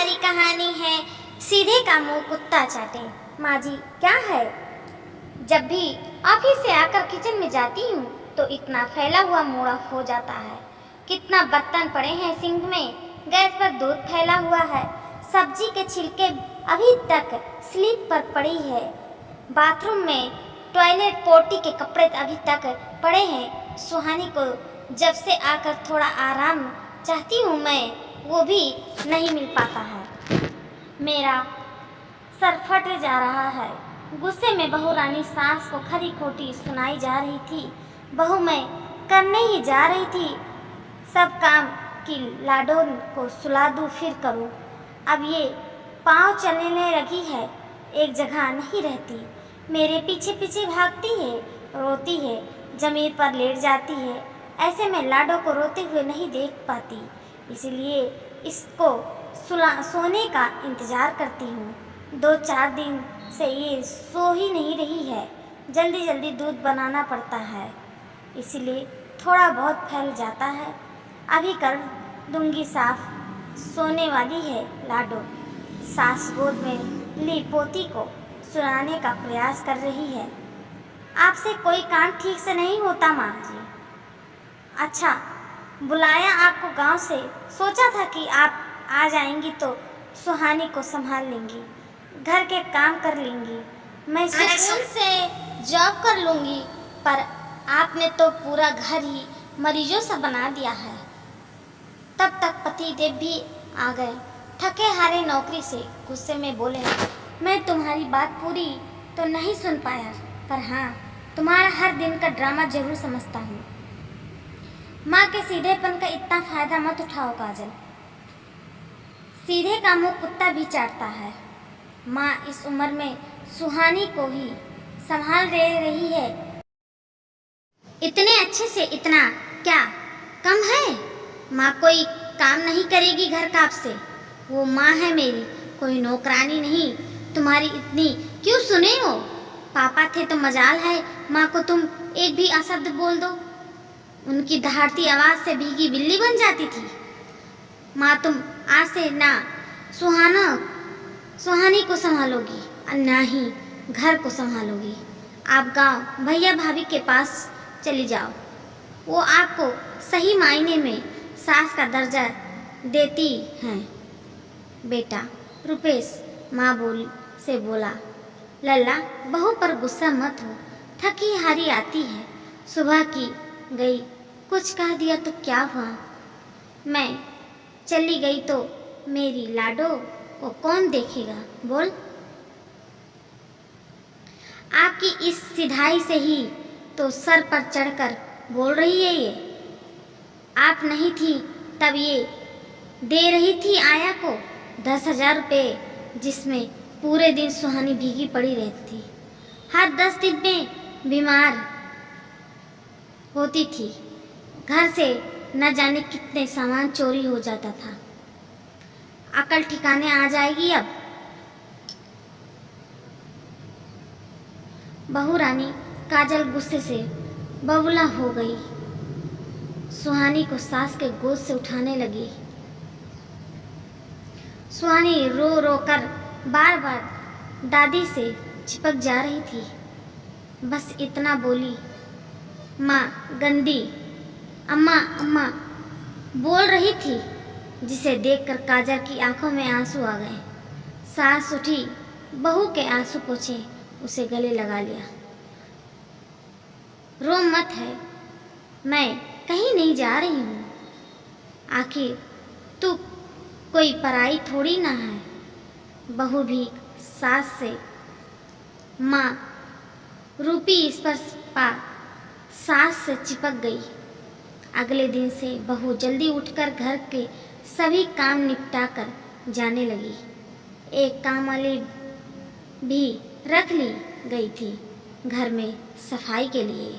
हमारी कहानी है सीधे का मुंह कुत्ता चाटे। माँ जी क्या है? जब भी ऑफिस से आकर किचन में जाती हूँ तो इतना फैला हुआ मूड़ा हो जाता है। कितना बर्तन पड़े हैं सिंक में, गैस पर दूध फैला हुआ है, सब्जी के छिलके अभी तक स्लिप पर पड़ी है, बाथरूम में टॉयलेट पोटी के कपड़े अभी तक पड़े हैं। सुहानी को जब से आकर थोड़ा आराम चाहती हूँ मैं, वो भी नहीं मिल पाता है। मेरा सर फट जा रहा है। गुस्से में बहू रानी सास को खरी खोटी सुनाई जा रही थी। बहू मैं करने ही जा रही थी सब काम कि लाडो को सुला दूँ फिर करूँ। अब ये पाँव चलने लगी है, एक जगह नहीं रहती, मेरे पीछे पीछे भागती है, रोती है, जमीन पर लेट जाती है। ऐसे में लाडो को रोते हुए नहीं देख पाती, इसलिए इसको सोने का इंतज़ार करती हूँ। 2-4 दिन से ये सो ही नहीं रही है। जल्दी जल्दी दूध बनाना पड़ता है, इसलिए थोड़ा बहुत फैल जाता है। अभी कर दूंगी साफ। सोने वाली है लाडो। सास गोद में ली पोती को सुलाने का प्रयास कर रही है। आपसे कोई काम ठीक से नहीं होता माँ जी। अच्छा, बुलाया आपको गांव से, सोचा था कि आप आ जाएंगी तो सुहानी को संभाल लेंगी, घर के काम कर लेंगी, मैं सुकून से जॉब कर लूँगी। पर आपने तो पूरा घर ही मरीजों सा बना दिया है। तब तक पतिदेव भी आ गए, थके हारे नौकरी से। गुस्से में बोले, मैं तुम्हारी बात पूरी तो नहीं सुन पाया, पर हाँ, तुम्हारा हर दिन का ड्रामा जरूर समझता हूँ। माँ के सीधेपन का इतना फायदा मत उठाओ काजल। सीधे का मुंह कुत्ता भी चाटता है। माँ इस उम्र में सुहानी को ही संभाल रही है। इतने अच्छे से इतना क्या कम है? माँ कोई काम नहीं करेगी घर का आपसे। वो माँ है मेरी, कोई नौकरानी नहीं। तुम्हारी इतनी क्यों सुने हो? पापा थे तो मजाल है, माँ को तुम एक भी अशब्द बोल दो, उनकी दहाड़ती आवाज़ से भीगी बिल्ली बन जाती थी। माँ तुम आज से ना सुहानी को संभालोगी और ना ही घर को संभालोगी। आप गांव भैया भाभी के पास चली जाओ, वो आपको सही मायने में सास का दर्जा देती हैं। बेटा रुपेश माँ से बोला, लल्ला बहू पर गुस्सा मत हो, थकी हारी आती है, सुबह की गई, कुछ कह दिया तो क्या हुआ? मैं चली गई तो मेरी लाडो को कौन देखेगा? बोल। आपकी इस सिधाई से ही तो सर पर चढ़कर बोल रही है ये। आप नहीं थी तब ये दे रही थी आया को 10,000 रुपये, जिसमें पूरे दिन सुहानी भीगी पड़ी रहती थी। हर 10 दिन में बीमार होती थी। घर से न जाने कितने सामान चोरी हो जाता था। अकल ठिकाने आ जाएगी अब। बहू रानी काजल गुस्से से बबूला हो गई। सुहानी को सास के गोद से उठाने लगी। सुहानी रो रो कर बार बार दादी से चिपक जा रही थी। बस इतना बोली, माँ गंदी, अम्मा अम्मा बोल रही थी, जिसे देखकर काजल की आंखों में आंसू आ गए। सास उठी, बहू के आंसू पोंछे, उसे गले लगा लिया। रो मत है, मैं कहीं नहीं जा रही हूँ। आखिर तू कोई पराई थोड़ी ना है। बहू भी सास से माँ रूपी स्पर्श पा सास से चिपक गई। अगले दिन से बहू जल्दी उठकर घर के सभी काम निपटा कर जाने लगी। एक काम वाली भी रख ली गई थी घर में सफाई के लिए।